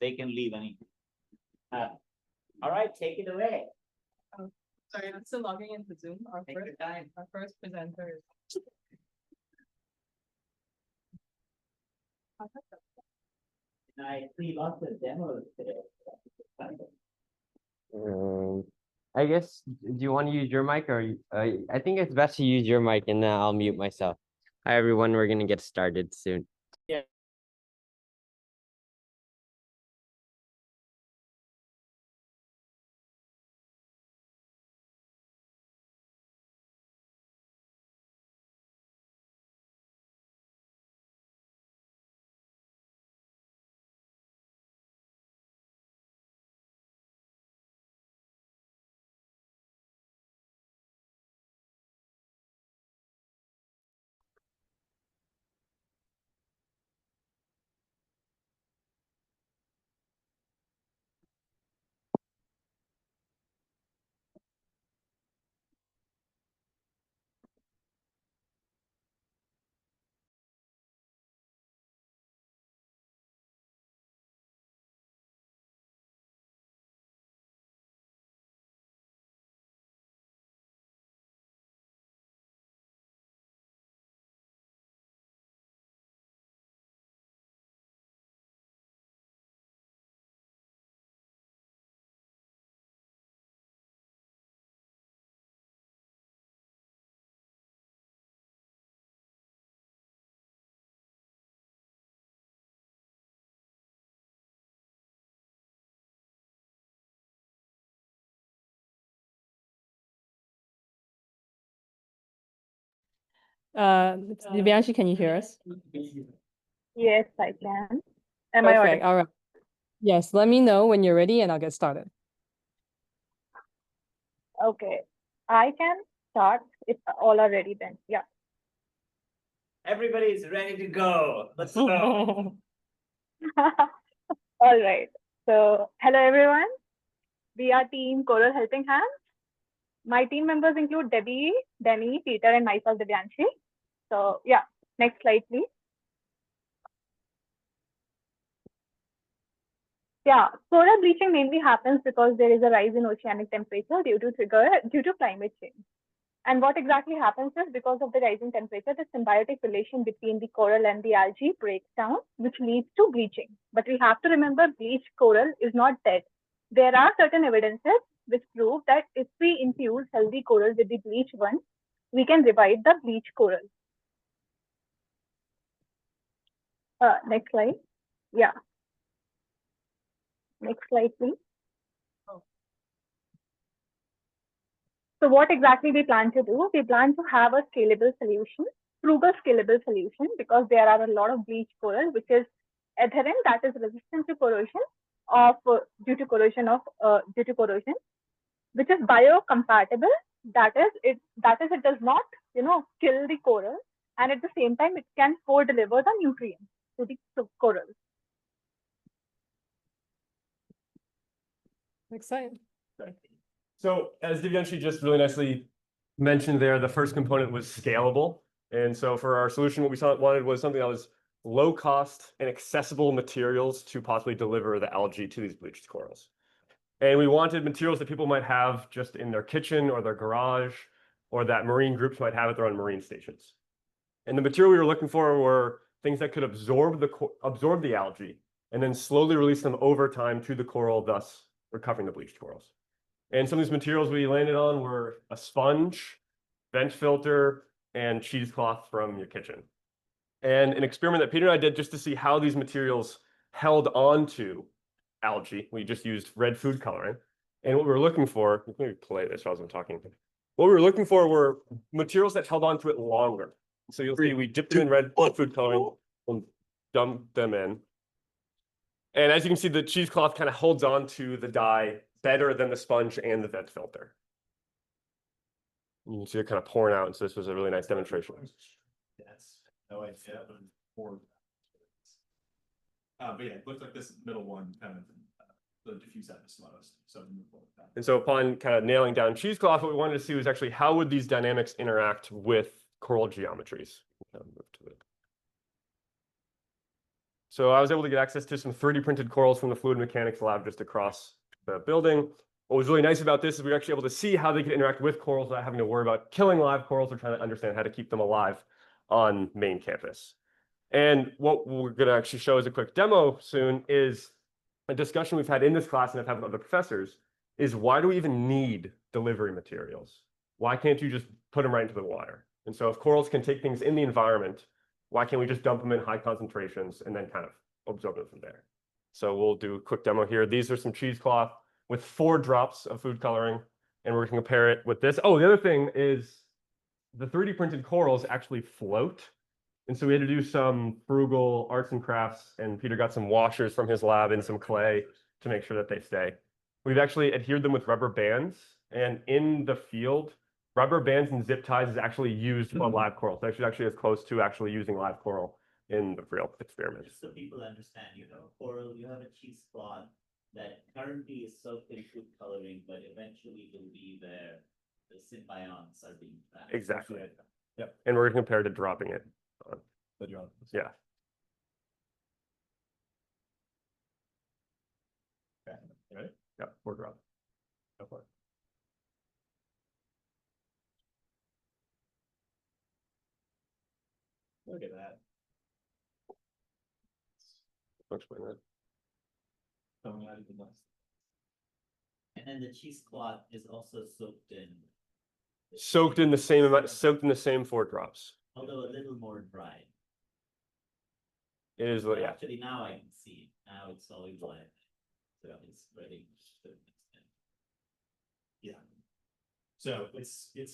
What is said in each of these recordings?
they can leave any. All right, take it away. Sorry, I'm still logging into Zoom. Take your time. Our first presenter. I see lots of demos today. I guess, do you want to use your mic or I think it's best to use your mic and then I'll mute myself. Hi, everyone. We're going to get started soon. Yeah. Divyanshi, can you hear us? Yes, I can. Am I Perfect. audible? All right. Yes, let me know when you're ready and I'll get started. Okay. I can start if all are ready then. Yeah. Everybody's ready to go. Let's go. All right. So, hello everyone. We are team Coral Helping Hands. My team members include Debbie, Denny, Peter, and myself, Divyanshi. So, yeah, next slide, please. Yeah, coral bleaching mainly happens because there is a rise in oceanic temperature due to climate change. And what exactly happens is because of the rising temperature, the symbiotic relation between the coral and the algae breaks down, which leads to bleaching. But we have to remember bleached coral is not dead. There are certain evidences which prove that if we infuse healthy coral with the bleached one, we can revive the bleached coral. Next slide. Yeah. Next slide, please. So what exactly we plan to do? We plan to have a scalable solution, frugal scalable solution, because there are a lot of bleached coral which is adherent, that is resistant to corrosion due to corrosion, which is biocompatible. That is it does not kill the coral, and at the same time it can co-deliver the nutrients to the coral. Excited. So as Divyanshi just really nicely mentioned there, the first component was scalable. And so for our solution, what we wanted was something that was low cost and accessible materials to possibly deliver the algae to these bleached corals. And we wanted materials that people might have just in their kitchen or their garage, or that marine groups might have at their own marine stations. And the material we were looking for were things that could absorb the algae and then slowly release them over time to the coral, thus recovering the bleached corals. And some of these materials we landed on were a sponge, vent filter, and cheesecloth from your kitchen. And an experiment that Peter and I did just to see how these materials held on to algae. We just used red food coloring. And what we were looking for, let me play this while I'm talking. What we were looking for were materials that held on to it longer. So you'll see we dipped them in red food coloring and dumped them in. And as you can see, the cheesecloth kind of holds on to the dye better than the sponge and the vent filter. You can see it kind of pouring out, and so this was a really nice demonstration. Yes, no idea, but yeah, it looked like this middle one kind of the diffuse that the slowest. So and so upon kind of nailing down cheesecloth, what we wanted to see was actually how would these dynamics interact with coral geometries. Kind of move to it. So I was able to get access to some 3D printed corals from the fluid mechanics lab just across the building. What was really nice about this is we were actually able to see how they could interact with corals without having to worry about killing live corals or trying to understand how to keep them alive on main campus. And what we're going to actually show as a quick demo soon is a discussion we've had in this class and I've had with other professors is why do we even need delivery materials? Why can't you just put them right into the water? And so if corals can take things in the environment, why can't we just dump them in high concentrations and then kind of absorb them from there? So we'll do a quick demo here. These are some cheesecloth with 4 drops of food coloring, and we're going to compare it with this. Oh, the other thing is the 3D printed corals actually float. And so we had to do some Frugal arts and crafts, and Peter got some washers from his lab and some clay to make sure that they stay. We've actually adhered them with rubber bands, and in the field, rubber bands and zip ties is actually used on live coral. So actually as close to actually using live coral in the real experiment. Just so people understand, coral, you have a cheesecloth that currently is soaked in food coloring, but eventually will be where the symbionts are being trapped. Exactly. Yep. And we're going to compare to dropping it. Yeah. Okay, you ready? Yeah, 4 drops. Go for it. Look at that. I'll explain that. Coming out of the nest. And then the cheesecloth is also soaked in. Soaked in the same amount, soaked in the same 4 drops. Although a little more dry. It is, But yeah. actually now I can see, now it's solid black. So it's ready to mix in. Yeah. So it's Yeah,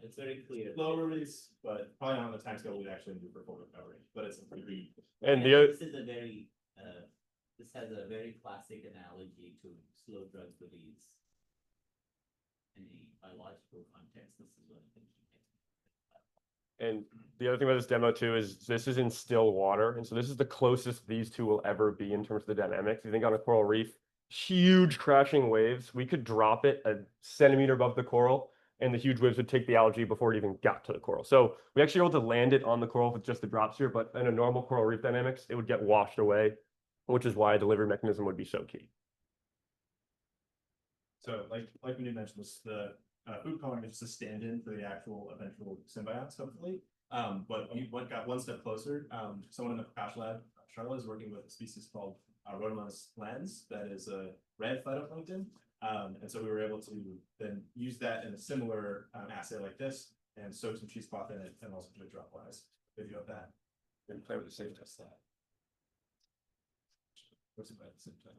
it's very clear. low release, but probably not on the time scale we'd actually do for full recovery, but it's a pretty. And Yeah, the other, This is a very, this has a very classic analogy to slow drug release. In a biological context, this is what I think. and the other thing about this demo too is this is in still water. And so this is the closest these two will ever be in terms of the dynamics. You think on a coral reef, huge crashing waves, we could drop it a centimeter above the coral and the huge waves would take the algae before it even got to the coral. So we actually were able to land it on the coral with just the drops here, but in a normal coral reef dynamics, it would get washed away, which is why a delivery mechanism would be so key. So like when you mentioned this, the food coloring is just a stand-in for the actual eventual symbionts, hopefully. But we got one step closer. Someone in the Prakash lab, Charlotte, is working with a species called Rhodomonas lens that is a red phytoplankton. And so we were able to then use that in a similar assay like this and soak some cheesecloth in it and also do a dropwise video of that. And play with the same Test that. What's it at the same time?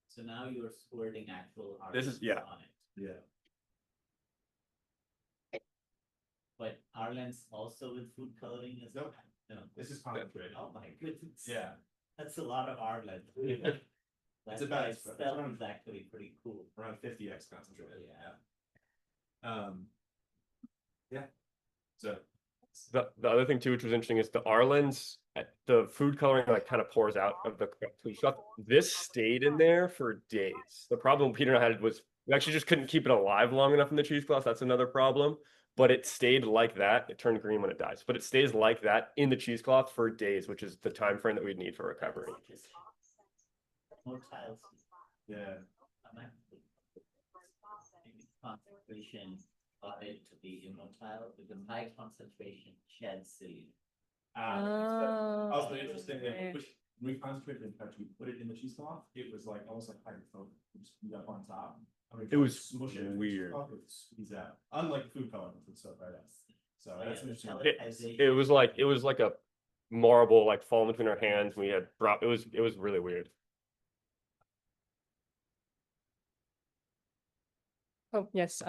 So now you're squirting actual. This is- Arlens yeah. On it. Yeah. But Arlen's also with food coloring as well? No. This is concentrated. Oh my goodness. Yeah. That's a lot of Arlen. It's about- That spell is actually pretty cool. Around 50x concentrated. Yeah. Yeah. So The other thing too, which was interesting, is the Arlen's, the food coloring like kind of pours out of the food stuff. This stayed in there for days. The problem Peter and I had was we actually just couldn't keep it alive long enough in the cheesecloth. That's another problem. But it stayed like that. It turned green when it dies, but it stays like that in the cheesecloth for days, which is the time frame that we'd need for recovery. More tiles. yeah. I'm actually- maybe concentration of it to be immotile because high concentration sheds seed. Also Oh, interesting, okay. that we concentrated in fact, we put it in the cheesecloth, it was like almost like hydrophobic, just beat up on top. I mean, It was smush it in the weird. cheesecloth, it would squeeze out, unlike food coloring, which would soak right out. So Oh, that's yeah, the interesting. pelletization. It was like a marble like falling between our hands. We had dropped. It was really weird. Oh, yes.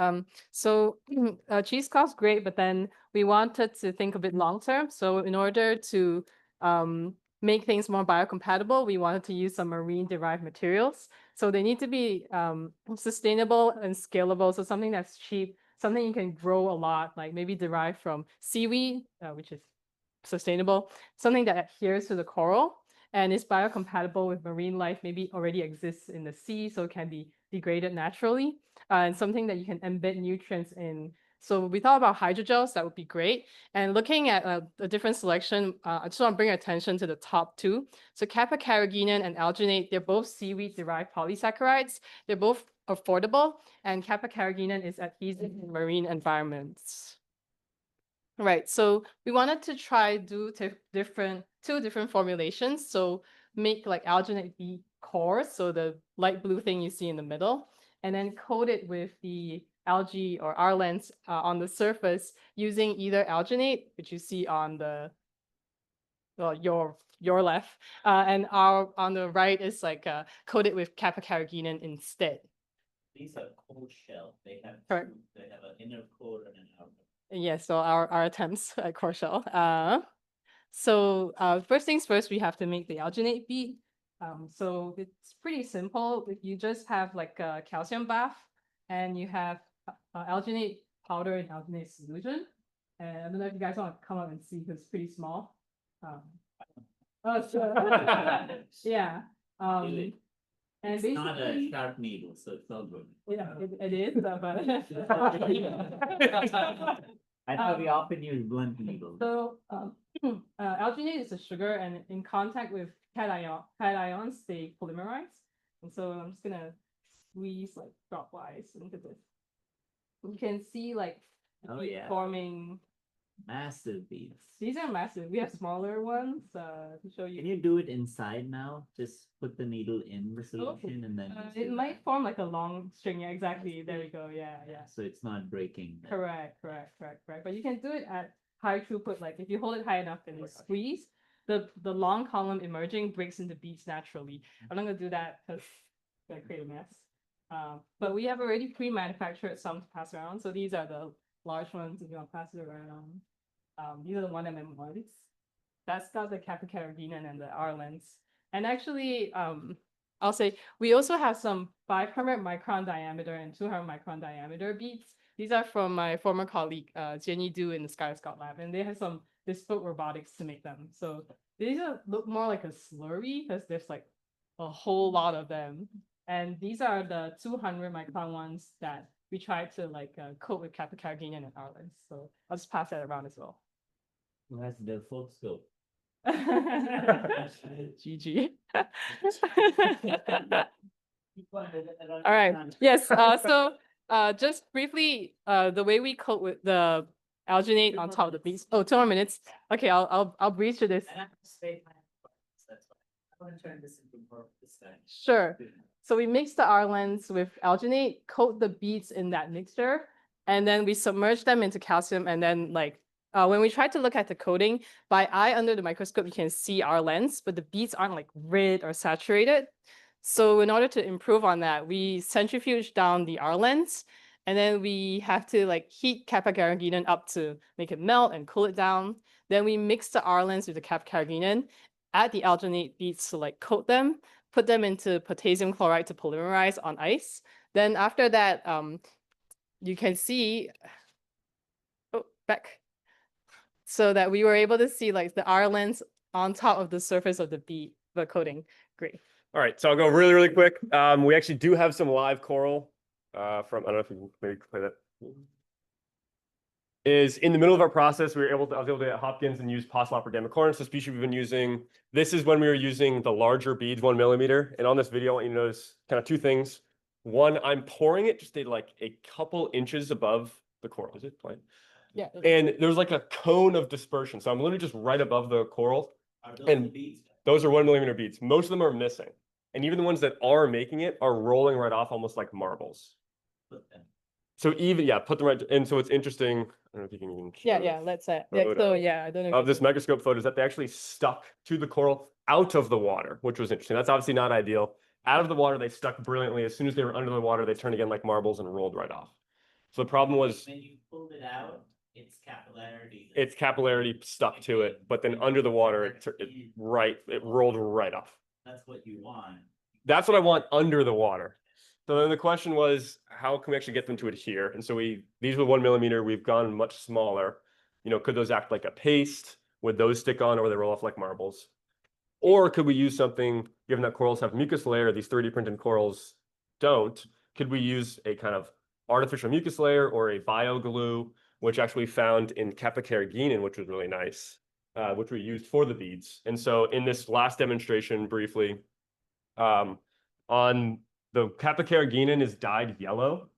So cheesecloth's great, but then we wanted to think a bit long term. So in order to make things more biocompatible, we wanted to use some marine derived materials. So they need to be sustainable and scalable. So something that's cheap, something you can grow a lot, like maybe derived from seaweed, which is sustainable, something that adheres to the coral and is biocompatible with marine life, maybe already exists in the sea, so it can be degraded naturally, and something that you can embed nutrients in So we thought about hydrogels, that would be great. And looking at a different selection, I just want to bring attention to the top two. So kappa carrageenan and alginate, they're both seaweed-derived polysaccharides. They're both affordable, and kappa carrageenan is adhesive in marine environments. Right, so we wanted to try two different formulations. So make like alginate B core, so the light blue thing you see in the middle, and then coat it with the algae or R lens on the surface using either alginate, which you see on the your left, and our on the right is like coated with kappa carrageenan instead. These are cold shell. They have Correct. they have an inner core and an outer. Yes, so our attempts at core shell. So first things first, we have to make the alginate bead. So it's pretty simple. If you just have like a calcium bath and you have alginate powder and alginate solution. And I don't know if you guys want to come up and see because it's pretty small. Oh, sure. Yeah. Really? And It's not a basically, sharp needle, so it's all good. yeah, it is, but I thought we often use blunt needles. so alginate is a sugar, and in contact with cations, they polymerize. And so I'm just gonna squeeze like dropwise into this. You can see like Oh, bead yeah. forming. Massive beads. These are massive. We have smaller ones to show Can you. you do it inside now? Just put the needle in the solution and then. just It do might that. form like a long string. Yeah, exactly. There we go. Yeah, yeah. So it's not breaking. Correct. But you can do it at high throughput. Like if you hold it high enough and you squeeze, the long column emerging breaks into beads naturally. I'm not gonna do that because it's gonna create a mess. But we have already pre-manufactured some to pass around. So these are the large ones if you want to pass it around. These are the 1 mm ones. That's got the kappa carrageenan and the R lens. And actually, I'll say we also have some 500 micron diameter and 200 micron diameter beads. These are from my former colleague, Jenny Du in the Sky Scott lab, and they have some bespoke robotics to make them. So these look more like a slurry because there's like a whole lot of them. And these are the 200 micron ones that we tried to like coat with kappa carrageenan and R lens. So I'll just pass that around as well. Who has the full scope? GG. All right. Yes. So just briefly, the way we coat with the alginate on top of the beads. Oh, 2 more minutes. Okay, I'll breeze through this. And I have to save my points, that's why. I want to turn this into more of this time. Sure. So we mix the R lens with alginate, coat the beads in that mixture, and then we submerge them into calcium. And then like when we try to look at the coating, by eye under the microscope, you can see our lens, but the beads aren't like red or saturated. So in order to improve on that, we centrifuge down the R lens, and then we have to like heat kappa carrageenan up to make it melt and cool it down. Then we mix the R lens with the kappa carrageenan, add the alginate beads to like coat them, put them into potassium chloride to polymerize on ice. Then after that, you can see, back. So that we were able to see like the R lens on top of the surface of the bead, the coating. Great. All right, so I'll go really, really quick. We actually do have some live coral from, I don't know if you can maybe play that. Is in the middle of our process, I was able to at Hopkins and use Poslopper demicornis, the species we've been using. This is when we were using the larger beads, 1 millimeter. And on this video, I want you to notice kind of two things. One, I'm pouring it just like a couple inches above the coral. Is it playing? Yeah. And there's like a cone of dispersion. So I'm literally just right above the coral. Are those And the beads? those are 1 millimeter beads. Most of them are missing. And even the ones that are making it are rolling right off almost like marbles. Put them. So even, yeah, put them right. And so it's interesting. I don't know if you can even. Yeah, show yeah, this. let's say. Photo So yeah, I don't know. Of this microscope photo is that they actually stuck to the coral out of the water, which was interesting. That's obviously not ideal. Out of the water, they stuck brilliantly. As soon as they were under the water, they turned again like marbles and rolled right off. So the problem was When you pulled it out, it's capillarity. its capillarity stuck to it, but then under the water, it rolled right off. That's what you want. That's what I want under the water. So then the question was, how can we actually get them to adhere? And so these were 1 millimeter, we've gone much smaller. You know, could those act like a paste? Would those stick on or would they roll off like marbles? Or could we use something, given that corals have mucus layer, these 3D printed corals don't, could we use a kind of artificial mucus layer or a bioglue, which actually found in Capicaraginin, which was really nice, which we used for the beads. And so in this last demonstration, briefly, on the Capicaraginin is dyed yellow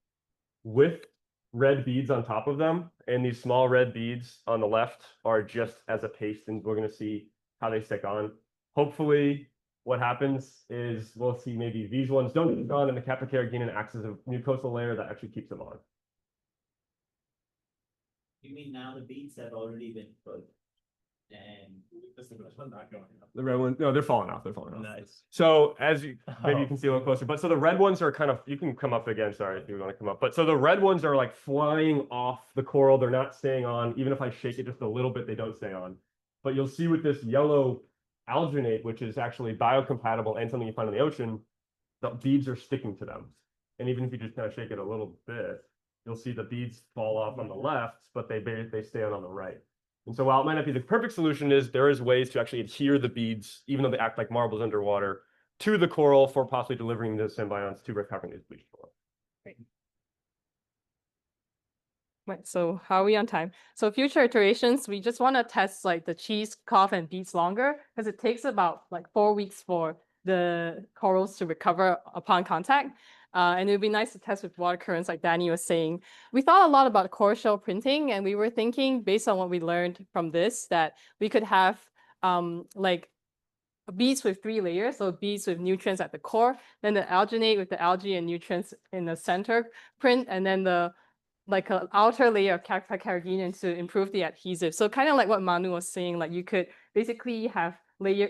with red beads on top of them, and these small red beads on the left are just as a paste, and we're going to see how they stick on. Hopefully, what happens is we'll see maybe these ones don't stick on, and the Capicaraginin acts as a mucosal layer that actually keeps them on. You mean now the beads have already been put? And This is not going up. The red ones, no, they're falling off. They're falling off. Nice. So as you maybe you Oh. can see a little closer, but so the red ones are kind of, you can come up again. Sorry if you want to come up, but so the red ones are like flying off the coral. They're not staying on. Even if I shake it just a little bit, they don't stay on. But you'll see with this yellow alginate, which is actually biocompatible and something you find in the ocean, the beads are sticking to them. And even if you just kind of shake it a little bit, you'll see the beads fall off on the left, but they stay on the right. And so while it might not be the perfect solution, there is ways to actually adhere the beads, even though they act like marbles underwater, to the coral for possibly delivering the symbionts to recovering these bleached coral. Right, so how are we on time? So future iterations, we just want to test like the cheese, cough, and beads longer because it takes about like 4 weeks for the corals to recover upon contact. And it would be nice to test with water currents, like Danny was saying. We thought a lot about core shell printing, and we were thinking, based on what we learned from this, that we could have like beads with 3 layers, so beads with nutrients at the core, then the alginate with the algae and nutrients in the center print, and then the like an outer layer of carrageenan to improve the adhesive. So kind of like what Manu was saying, like you could basically have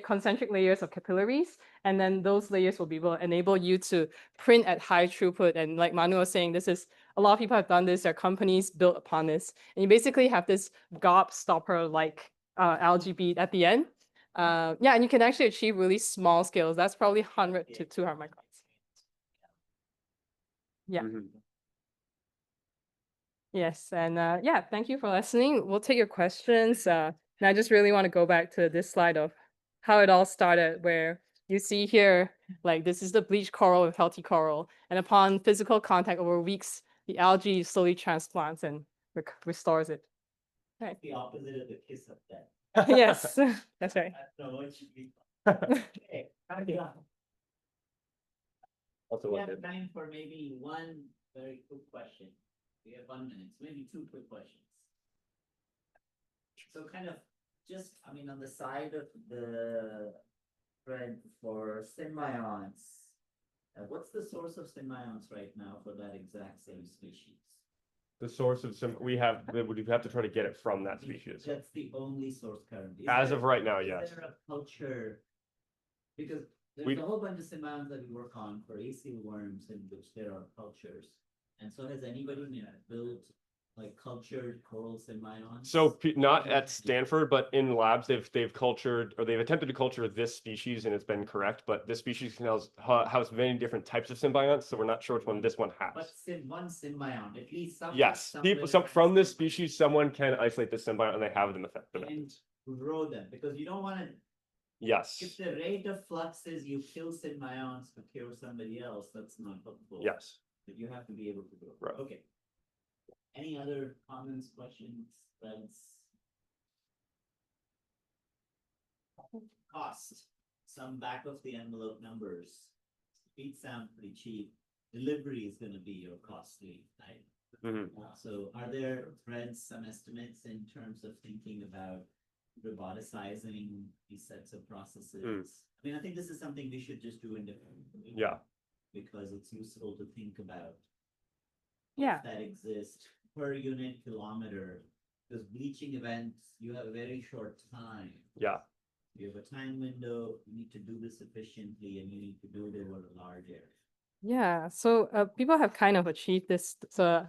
concentric layers of capillaries, and then those layers will be able to enable you to print at high throughput. And like Manu was saying, this is a lot of people have done this. There are companies built upon this, and you basically have this gobstopper like algae bead at the end. Yeah, and you can actually achieve really small scales. That's probably 100 to 200 microns. Yeah. Yes, and yeah, thank you for listening. We'll take your questions. And I just really want to go back to this slide of how it all started, where you see here, like this is the bleached coral with healthy coral. And upon physical contact over weeks, the algae slowly transplants and restores it. Right. the opposite of the kiss of death. Yes, that's right. I don't know what you mean. Okay, Also, we what have did- time for maybe one very quick question. We have 1 minute, so maybe 2 quick questions. So kind of just, I mean, on the side of the thread for symbionts, what's the source of symbionts right now for that exact same species? The source of some, we have to try to get it from that species. That's the only source currently. Is As there- of right now, is yes. there a culture? Because there's We- a whole bunch of symbionts that we work on for ACL worms in which there are cultures. And so has anybody built like cultured coral symbionts? So not at Stanford, but in labs, they've cultured, or they've attempted to culture this species, and it's been correct. But this species can house many different types of symbionts, so we're not sure which one this one But has. one symbiont, at least some. Yes, people, from this species, someone can isolate this symbiont, and they have them effective. And grow them, because you don't want to, Yes, if the rate of flux is you kill symbionts to cure somebody else, that's not helpful. yes. But you have to be able to grow. Right. Okay. Any other comments, questions, threads? Cost, some back of the envelope numbers. Feet sound pretty cheap. Delivery is gonna be your costly, right? Mhm. So are there threads, some estimates in terms of thinking about roboticizing these sets of processes? I mean, I think this is something we should just do independently. Yeah. Because it's useful to think about. Yeah. That exist per unit kilometer, because bleaching events, you have a very short time. Yeah. You have a time window, you need to do this efficiently, and you need to do it over a large area. Yeah, so people have kind of achieved this. So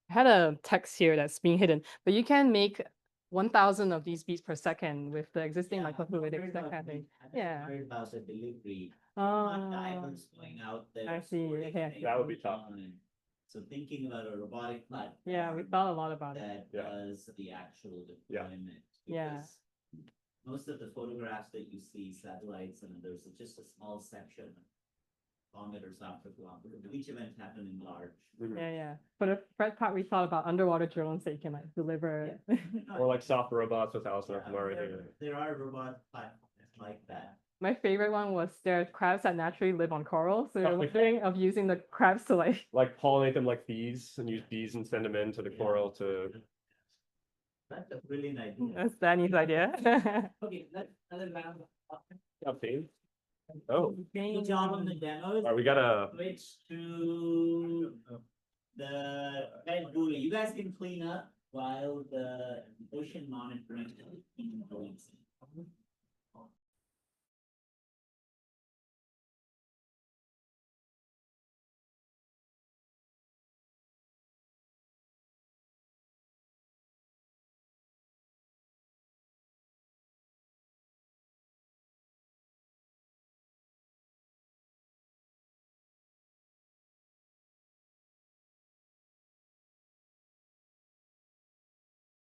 I had a text here that's being hidden, but you can make 1,000 of these beats per second with the existing Yeah, microfluidics, that kind of thing. Yeah. Worried about the delivery, not Oh, divers going out there. I see, sorting yeah. things That would be tough. on. So thinking about a robotic platform. yeah, we thought a lot about it. That Yeah. does the actual Yeah. deployment. Yeah. because Most of the photographs that you see, satellites and others, it's just a small section kilometers after kilometers. Each event happened in large. Yeah. For the Fred part, we thought about underwater drones that you can like deliver. Or like soft robots with Alice Yeah, there are robot platforms like that. My favorite one was there are crabs that naturally live on coral, so Oh, you're yeah. wondering of using the crabs to Like pollinate them like bees and use bees and send them into the coral to. That's a brilliant idea. That's Danny's idea. Okay, let's another round. Update. Oh, Good job on the demos. all right, we got a. Switch to the red buoy. You guys can clean up while the ocean monitoring is going.